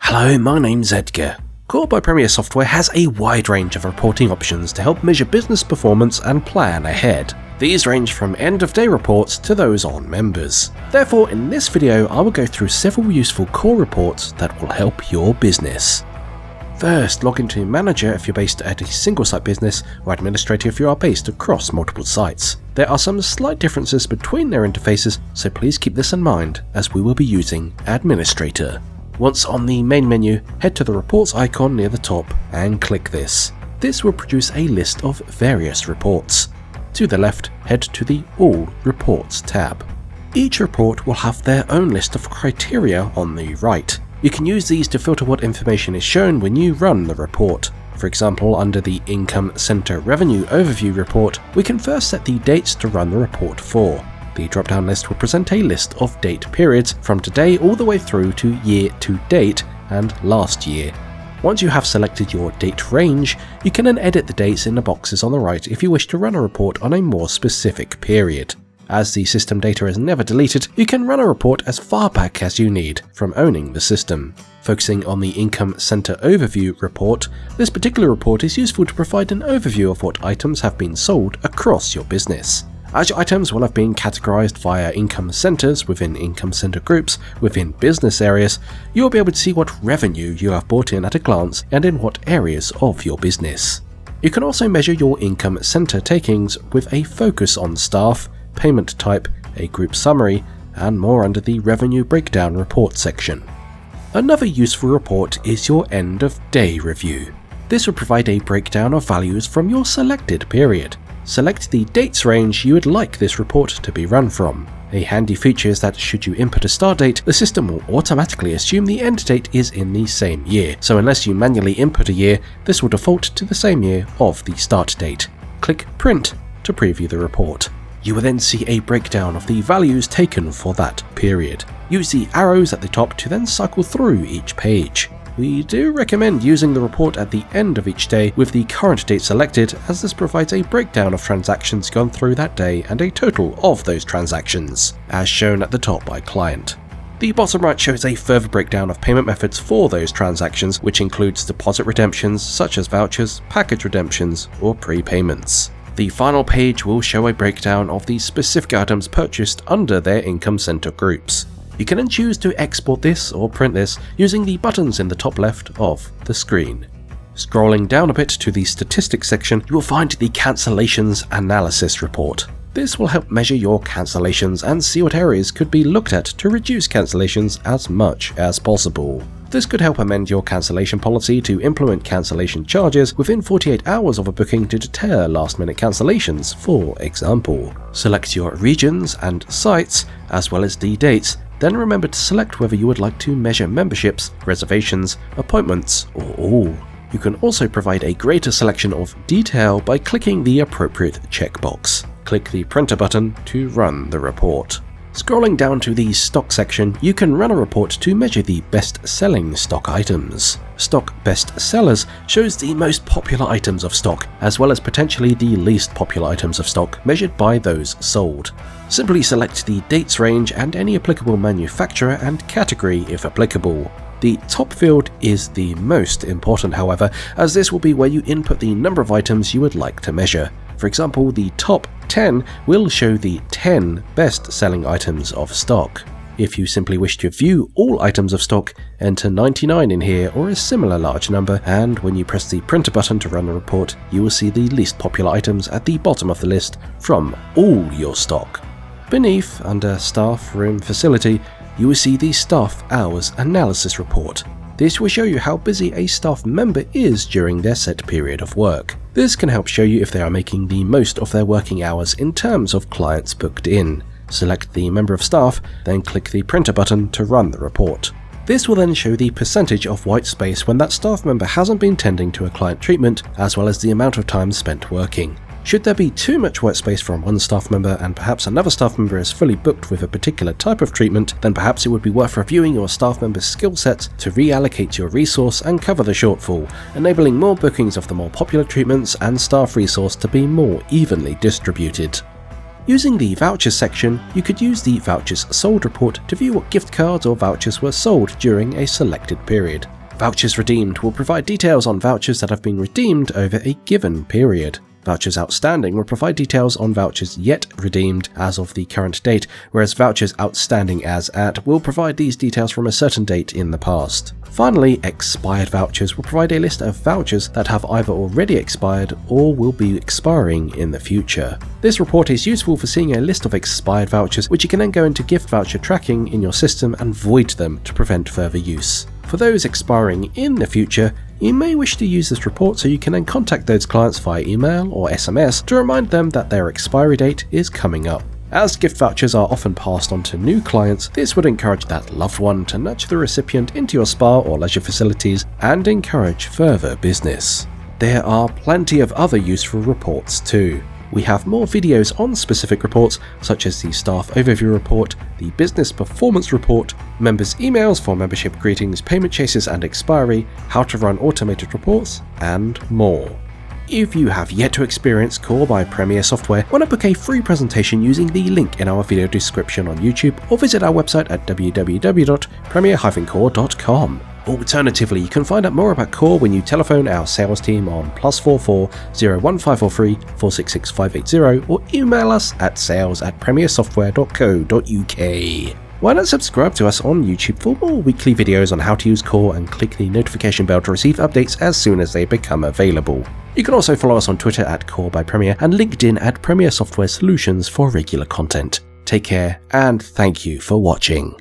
Hello, my name's Edgar. Core by Premier Software has a wide range of reporting options to help measure business performance and plan ahead. These range from end-of-day reports to those on members. Therefore, in this video, I will go through several useful core reports that will help your business. First, log into Manager if you're based at a single site business, or Administrator if you are based across multiple sites. There are some slight differences between their interfaces, so please keep this in mind as we will be using Administrator. Once on the main menu, head to the Reports icon near the top and click this. This will produce a list of various reports. To the left, head to the All Reports tab. Each report will have their own list of criteria on the right. You can use these to filter what information is shown when you run the report. For example, under the Income Center Revenue Overview report, we can first set the dates to run the report for. The drop-down list will present a list of date periods from today all the way through to year to date and last year. Once you have selected your date range, you can then edit the dates in the boxes on the right if you wish to run a report on a more specific period. As the system data is never deleted, you can run a report as far back as you need from owning the system. Focusing on the Income Center Overview report, this particular report is useful to provide an overview of what items have been sold across your business. As your items will have been categorized via income centers within income center groups within business areas, you will be able to see what revenue you have brought in at a glance and in what areas of your business. You can also measure your income center takings with a focus on staff, payment type, a group summary, and more under the Revenue Breakdown report section. Another useful report is your End of Day review. This will provide a breakdown of values from your selected period. Select the dates range you would like this report to be run from. A handy feature is that should you input a start date, the system will automatically assume the end date is in the same year, so unless you manually input a year, this will default to the same year of the start date. Click Print to preview the report. You will then see a breakdown of the values taken for that period. Use the arrows at the top to then cycle through each page. We do recommend using the report at the end of each day with the current date selected, as this provides a breakdown of transactions gone through that day and a total of those transactions, as shown at the top by client. The bottom right shows a further breakdown of payment methods for those transactions, which includes deposit redemptions such as vouchers, package redemptions, or prepayments. The final page will show a breakdown of the specific items purchased under their income center groups. You can then choose to export this or print this using the buttons in the top left of the screen. Scrolling down a bit to the statistics section, you will find the Cancellations Analysis report. This will help measure your cancellations and see what areas could be looked at to reduce cancellations as much as possible. This could help amend your cancellation policy to implement cancellation charges within 48 hours of a booking to deter last-minute cancellations, for example. Select your regions and sites, as well as the dates. Then remember to select whether you would like to measure memberships, reservations, appointments, or all. You can also provide a greater selection of detail by clicking the appropriate checkbox. Click the printer button to run the report. Scrolling down to the stock section, you can run a report to measure the best-selling stock items. Stock Best Sellers shows the most popular items of stock, as well as potentially the least popular items of stock measured by those sold. Simply select the dates range and any applicable manufacturer and category if applicable. The top field is the most important, however, as this will be where you input the number of items you would like to measure. For example, the top 10 will show the 10 best-selling items of stock. If you simply wish to view all items of stock, enter 99 in here or a similar large number, and when you press the printer button to run the report, you will see the least popular items at the bottom of the list from all your stock. Beneath, under Staff Room Facility, you will see the Staff Hours Analysis report. This will show you how busy a staff member is during their set period of work. This can help show you if they are making the most of their working hours in terms of clients booked in. Select the member of staff, then click the printer button to run the report. This will then show the percentage of white space when that staff member hasn't been tending to a client treatment, as well as the amount of time spent working. Should there be too much white space from one staff member and perhaps another staff member is fully booked with a particular type of treatment, then perhaps it would be worth reviewing your staff member's skill sets to reallocate your resource and cover the shortfall, enabling more bookings of the more popular treatments and staff resource to be more evenly distributed. Using the Vouchers section, you could use the Vouchers Sold report to view what gift cards or vouchers were sold during a selected period. Vouchers redeemed will provide details on vouchers that have been redeemed over a given period. Vouchers outstanding will provide details on vouchers yet redeemed as of the current date, whereas vouchers outstanding as at will provide these details from a certain date in the past. Finally, expired vouchers will provide a list of vouchers that have either already expired or will be expiring in the future. This report is useful for seeing a list of expired vouchers, which you can then go into gift voucher tracking in your system and void them to prevent further use. For those expiring in the future, you may wish to use this report so you can then contact those clients via email or SMS to remind them that their expiry date is coming up. As gift vouchers are often passed on to new clients, this would encourage that loved one to nudge the recipient into your spa or leisure facilities and encourage further business. There are plenty of other useful reports too. We have more videos on specific reports such as the Staff Overview Report, the Business Performance Report, members' emails for membership greetings, payment chases and expiry, how to run automated reports, and more. If you have yet to experience Core by Premier Software, why not book a free presentation using the link in our video description on YouTube or visit our website at www.premier-core.com. Alternatively, you can find out more about Core when you telephone our sales team on +44 01543 466 580 or email us at sales@premiersoftware.co.uk. Why not subscribe to us on YouTube for more weekly videos on how to use Core and click the notification bell to receive updates as soon as they become available. You can also follow us on Twitter at Core by Premier and LinkedIn at Premier Software Solutions for regular content. Take care and thank you for watching.